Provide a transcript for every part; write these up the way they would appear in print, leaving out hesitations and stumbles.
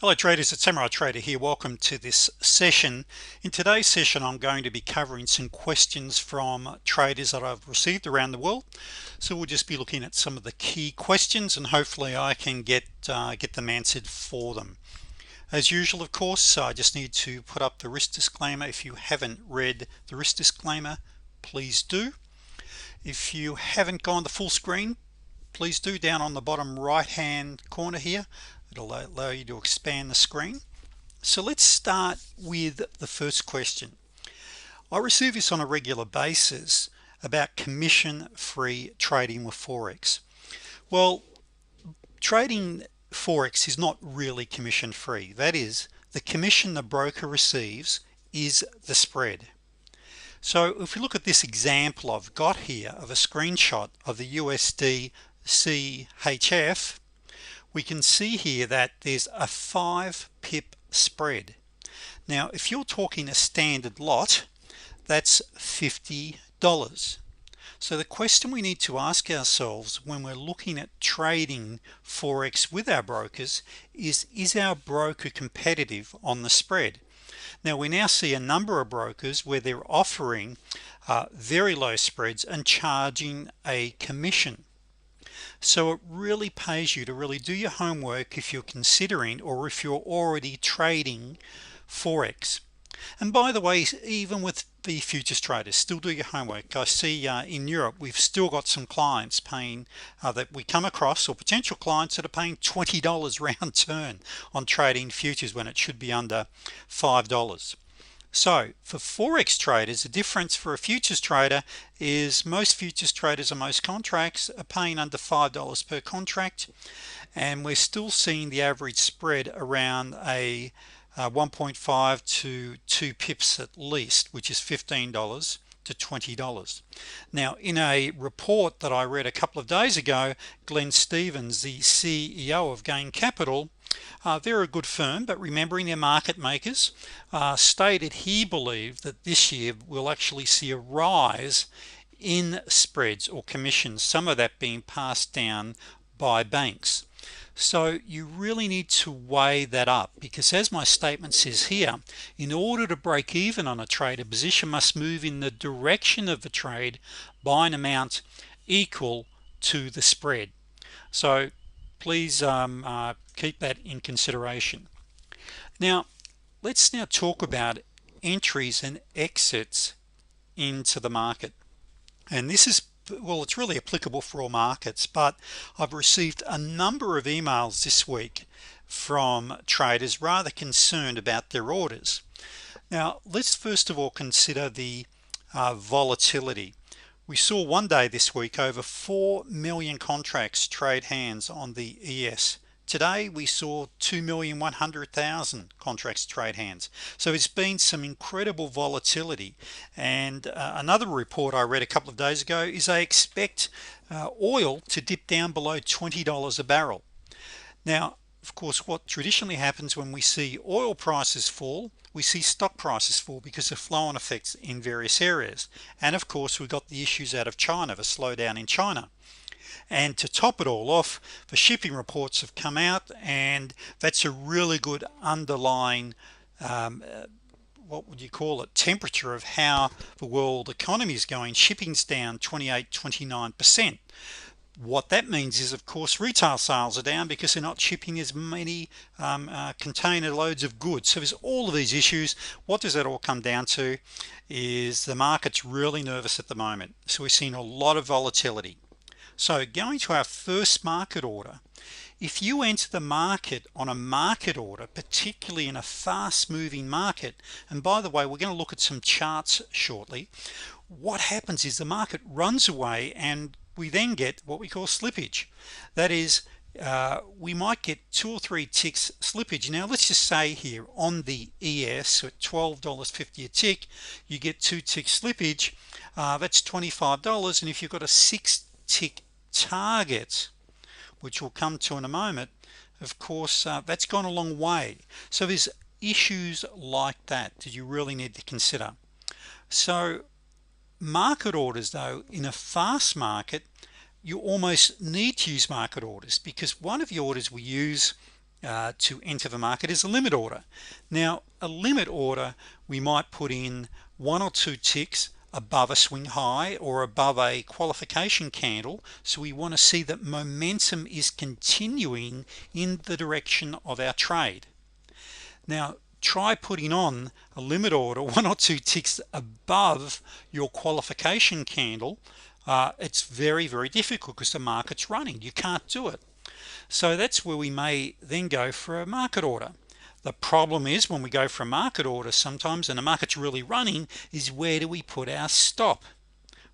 Hello traders, it's Samurai Trader here. Welcome to this session. In today's session I'm going to be covering some questions from traders that I've received around the world. So we'll just be looking at some of the key questions and hopefully I can get them answered for them. As usual, of course, I just need to put up the risk disclaimer. If you haven't read the risk disclaimer, please do. If you haven't gone the full screen, please do. Down on the bottom right hand corner here, it'll allow you to expand the screen. So let's start with the first question. I receive this on a regular basis about commission-free trading with Forex. Well, trading Forex is not really commission-free. That is, the commission the broker receives is the spread. So if we look at this example I've got here of a screenshot of the USD CHF, we can see here that there's a 5 pip spread. Now if you're talking a standard lot, that's $50. So the question we need to ask ourselves when we're looking at trading Forex with our brokers is our broker competitive on the spread? Now we now see a number of brokers where they're offering very low spreads and charging a commission. So it really pays you to really do your homework if you're considering or if you're already trading Forex. And by the way, even with the futures traders, still do your homework. I see in Europe we've still got some clients paying that we come across, or potential clients that are paying $20 round turn on trading futures when it should be under $5. So for Forex traders, the difference for a futures trader is most futures traders and most contracts are paying under $5 per contract, and we're still seeing the average spread around a 1.5 to 2 pips at least, which is $15 to $20. Now in a report that I read a couple of days ago, Glenn Stevens, the CEO of Gain Capital, they're a good firm, but remembering they're market makers, stated he believed that this year we'll actually see a rise in spreads or commissions, some of that being passed down by banks. So you really need to weigh that up, because as my statement says here, in order to break even on a trade, a position must move in the direction of the trade by an amount equal to the spread. So please keep that in consideration. Now let's now talk about entries and exits into the market, and this is, well, it's really applicable for all markets, but I've received a number of emails this week from traders rather concerned about their orders. Now let's first of all consider the volatility. We saw one day this week over 4 million contracts trade hands on the ES. Today we saw 2,100,000 contracts trade hands. So it's been some incredible volatility. And another report I read a couple of days ago is they expect oil to dip down below $20 a barrel. Now of course what traditionally happens when we see oil prices fall, we see stock prices fall because of flow-on effects in various areas. And of course we've got the issues out of China, the slowdown in China. And to top it all off, the shipping reports have come out, and that's a really good underlying what would you call it, temperature of how the world economy is going. Shipping's down 28-29%. What that means is, of course, retail sales are down because they're not shipping as many container loads of goods. So there's all of these issues. What does that all come down to is the market's really nervous at the moment. So we're seeing a lot of volatility. So going to our first market order, if you enter the market on a market order, particularly in a fast-moving market, and by the way we're going to look at some charts shortly, what happens is the market runs away and we then get what we call slippage. That is, we might get 2 or 3 ticks slippage. Now let's just say here on the ES, so at $12.50 a tick, you get 2 tick slippage. That's $25, and if you've got a 6 tick target, which we'll come to in a moment, of course that's gone a long way. So there's issues like that you really need to consider. So market orders, though, in a fast market, you almost need to use market orders, because one of the orders we use to enter the market is a limit order. Now a limit order, we might put in 1 or 2 ticks above a swing high or above a qualification candle, so we want to see that momentum is continuing in the direction of our trade. Now try putting on a limit order 1 or 2 ticks above your qualification candle. It's very difficult because the market's running. You can't do it. So that's where we may then go for a market order. The problem is when we go for a market order sometimes and the market's really running, is where do we put our stop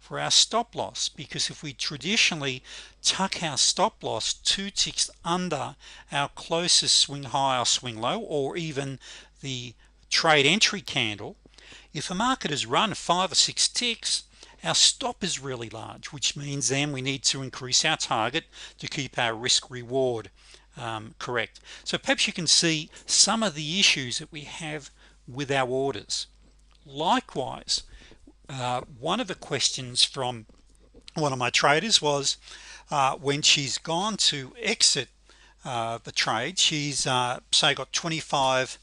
for our stop loss? Because if we traditionally tuck our stop loss 2 ticks under our closest swing high or swing low, or even the trade entry candle, if a market has run 5 or 6 ticks, our stop is really large, which means then we need to increase our target to keep our risk reward correct. So perhaps you can see some of the issues that we have with our orders. Likewise, one of the questions from one of my traders was when she's gone to exit the trade, she's say got $25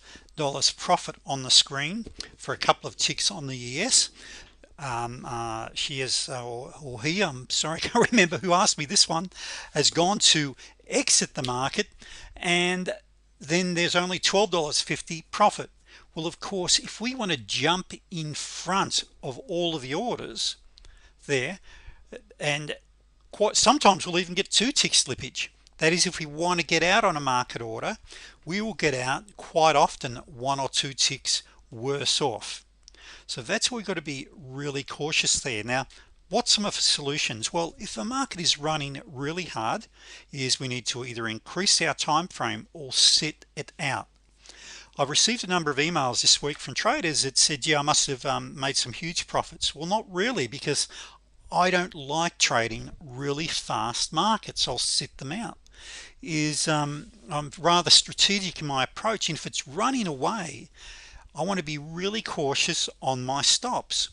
profit on the screen for a couple of ticks on the ES. She is or he, I'm sorry, I can't remember who asked me this one, has gone to exit the market, and then there's only $12.50 profit. Well, of course, if we want to jump in front of all of the orders there, and quite sometimes we'll even get 2 tick slippage. That is, if we want to get out on a market order, we will get out quite often 1 or 2 ticks worse off. So that's where we've got to be really cautious there. Now, what's some of the solutions? Well, if the market is running really hard, is we need to either increase our time frame or sit it out. I've received a number of emails this week from traders that said, yeah, I must have made some huge profits. Well, not really, because I don't like trading really fast markets. I'll sit them out. I'm rather strategic in my approach, and if it's running away, I want to be really cautious on my stops.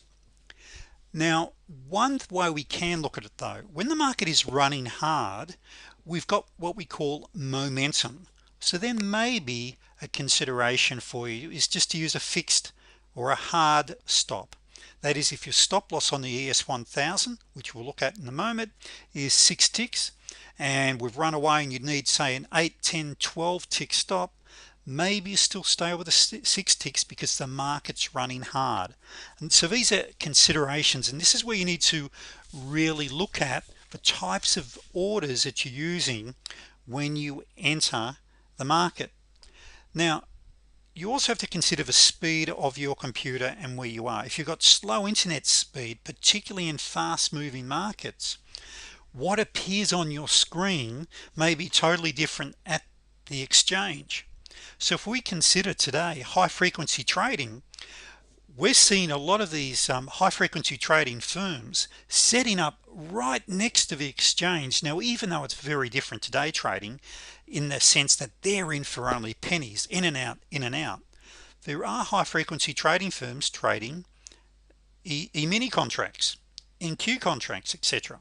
Now, one way we can look at it though, when the market is running hard, we've got what we call momentum. So then maybe a consideration for you is just to use a fixed or a hard stop. That is, if your stop loss on the ES 1000, which we'll look at in a moment, is 6 ticks, and we've run away and you need say an 8, 10, 12 tick stop, maybe you still stay with the 6 ticks because the market's running hard. And so these are considerations, and this is where you need to really look at the types of orders that you're using when you enter the market. Now, you also have to consider the speed of your computer and where you are. If you've got slow internet speed, particularly in fast moving markets, what appears on your screen may be totally different at the exchange. So if we consider today high frequency trading, we're seeing a lot of these high frequency trading firms setting up right next to the exchange. Now, even though it's very different to day trading in the sense that they're in for only pennies, in and out, in and out, there are high frequency trading firms trading E-mini contracts, NQ contracts, etc.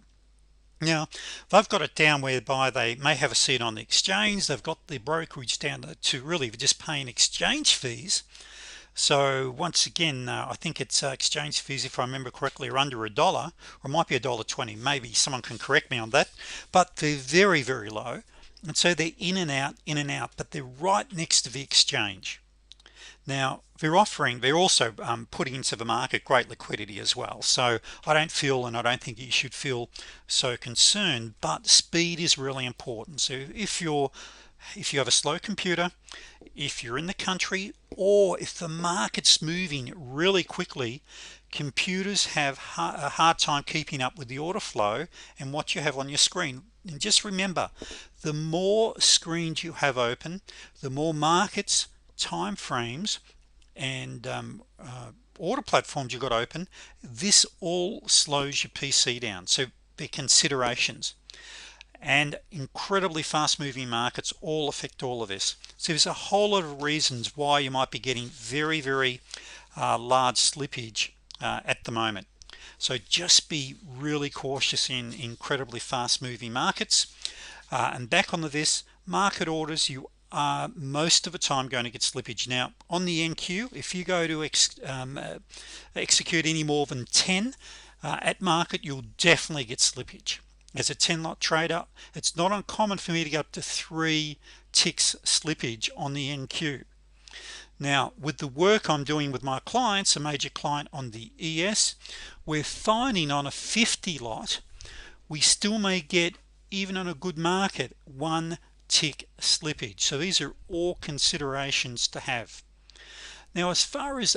Now they've got it down whereby they may have a seat on the exchange. They've got the brokerage down to really just paying exchange fees. So once again, I think it's exchange fees, if I remember correctly, are under $1, or it might be $1.20. Maybe someone can correct me on that, but they're very low, and so they're in and out, but they're right next to the exchange. Now they're also putting into the market great liquidity as well. So I don't feel, and I don't think you should feel so concerned, but speed is really important. So if you have a slow computer, if you're in the country, or if the market's moving really quickly, computers have a hard time keeping up with the order flow and what you have on your screen. And just remember, the more screens you have open, the more markets, time frames, and order platforms you've got open, this all slows your PC down. So they're considerations. And incredibly fast moving markets all affect all of this. So there's a whole lot of reasons why you might be getting very large slippage at the moment. So just be really cautious in incredibly fast moving markets. And back on this, market orders, you are most of the time going to get slippage. Now on the NQ, if you go to execute any more than 10 at market, you'll definitely get slippage. As a 10 lot trader, it's not uncommon for me to go up to 3 ticks slippage on the NQ. Now with the work I'm doing with my clients, a major client on the ES, we're finding on a 50 lot we still may get, even on a good market, 1 tick slippage. So these are all considerations to have. Now as far as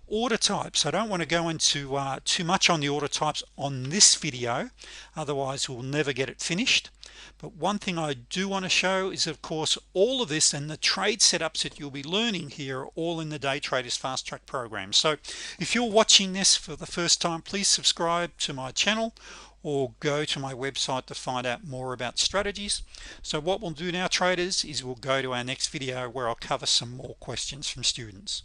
order types, I don't want to go into too much on the order types on this video, otherwise we'll never get it finished. But one thing I do want to show is, of course, all of this and the trade setups that you'll be learning here are all in the Day Traders Fast Track program. So if you're watching this for the first time, please subscribe to my channel or go to my website to find out more about strategies. So what we'll do now, traders, is we'll go to our next video where I'll cover some more questions from students.